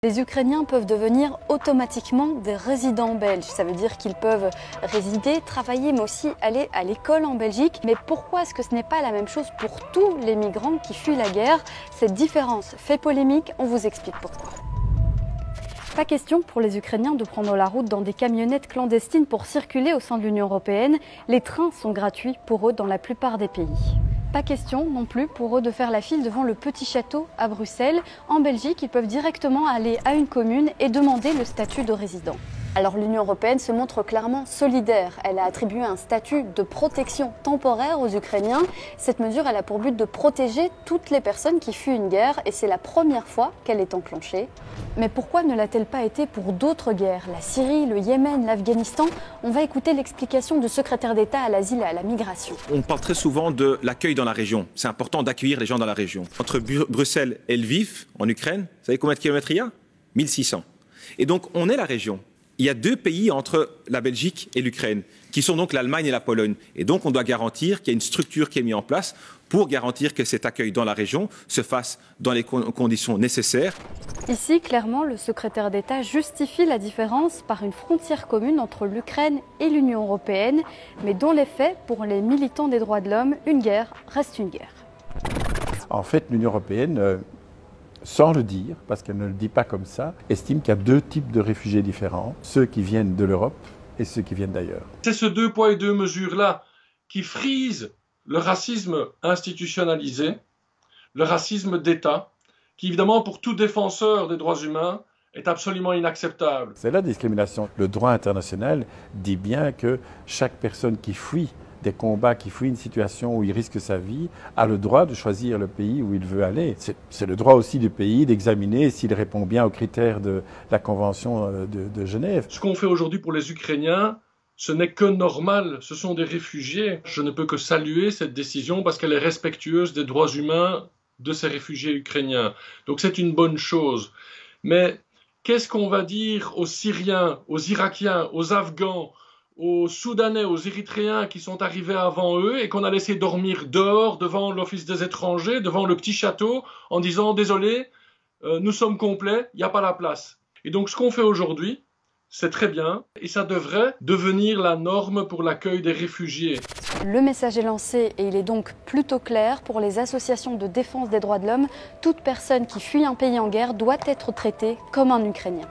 Les Ukrainiens peuvent devenir automatiquement des résidents belges. Ça veut dire qu'ils peuvent résider, travailler, mais aussi aller à l'école en Belgique. Mais pourquoi est-ce que ce n'est pas la même chose pour tous les migrants qui fuient la guerre? Cette différence fait polémique, on vous explique pourquoi. Pas question pour les Ukrainiens de prendre la route dans des camionnettes clandestines pour circuler au sein de l'Union européenne. Les trains sont gratuits pour eux dans la plupart des pays. Pas question non plus pour eux de faire la file devant le Petit Château à Bruxelles. En Belgique, ils peuvent directement aller à une commune et demander le statut de résident. Alors l'Union européenne se montre clairement solidaire. Elle a attribué un statut de protection temporaire aux Ukrainiens. Cette mesure, elle a pour but de protéger toutes les personnes qui fuient une guerre et c'est la première fois qu'elle est enclenchée. Mais pourquoi ne l'a-t-elle pas été pour d'autres guerres? La Syrie, le Yémen, l'Afghanistan? On va écouter l'explication du secrétaire d'État à l'asile et à la migration. On parle très souvent de l'accueil dans la région. C'est important d'accueillir les gens dans la région. Entre Bruxelles et Lviv, en Ukraine, vous savez combien de kilomètres il y a? 1600. Et donc on est la région. Il y a deux pays entre la Belgique et l'Ukraine, qui sont donc l'Allemagne et la Pologne. Et donc on doit garantir qu'il y a une structure qui est mise en place pour garantir que cet accueil dans la région se fasse dans les conditions nécessaires. Ici, clairement, le secrétaire d'État justifie la différence par une frontière commune entre l'Ukraine et l'Union européenne, mais dans les faits, pour les militants des droits de l'homme, une guerre reste une guerre. En fait, l'Union européenne, sans le dire, parce qu'elle ne le dit pas comme ça, estime qu'il y a deux types de réfugiés différents, ceux qui viennent de l'Europe et ceux qui viennent d'ailleurs. C'est ce deux poids et deux mesures-là qui frise le racisme institutionnalisé, le racisme d'État, qui évidemment pour tout défenseur des droits humains est absolument inacceptable. C'est la discrimination. Le droit international dit bien que chaque personne qui fuit des combats, qui fuit une situation où il risque sa vie, a le droit de choisir le pays où il veut aller. C'est le droit aussi du pays d'examiner s'il répond bien aux critères de la Convention de Genève. Ce qu'on fait aujourd'hui pour les Ukrainiens, ce n'est que normal, ce sont des réfugiés. Je ne peux que saluer cette décision parce qu'elle est respectueuse des droits humains de ces réfugiés ukrainiens. Donc c'est une bonne chose. Mais qu'est-ce qu'on va dire aux Syriens, aux Irakiens, aux Afghans, aux Soudanais, aux Érythréens qui sont arrivés avant eux et qu'on a laissé dormir dehors devant l'Office des étrangers, devant le Petit Château, en disant « Désolé, nous sommes complets, il n'y a pas la place ». Et donc ce qu'on fait aujourd'hui, c'est très bien et ça devrait devenir la norme pour l'accueil des réfugiés. Le message est lancé et il est donc plutôt clair pour les associations de défense des droits de l'homme. Toute personne qui fuit un pays en guerre doit être traitée comme un Ukrainien.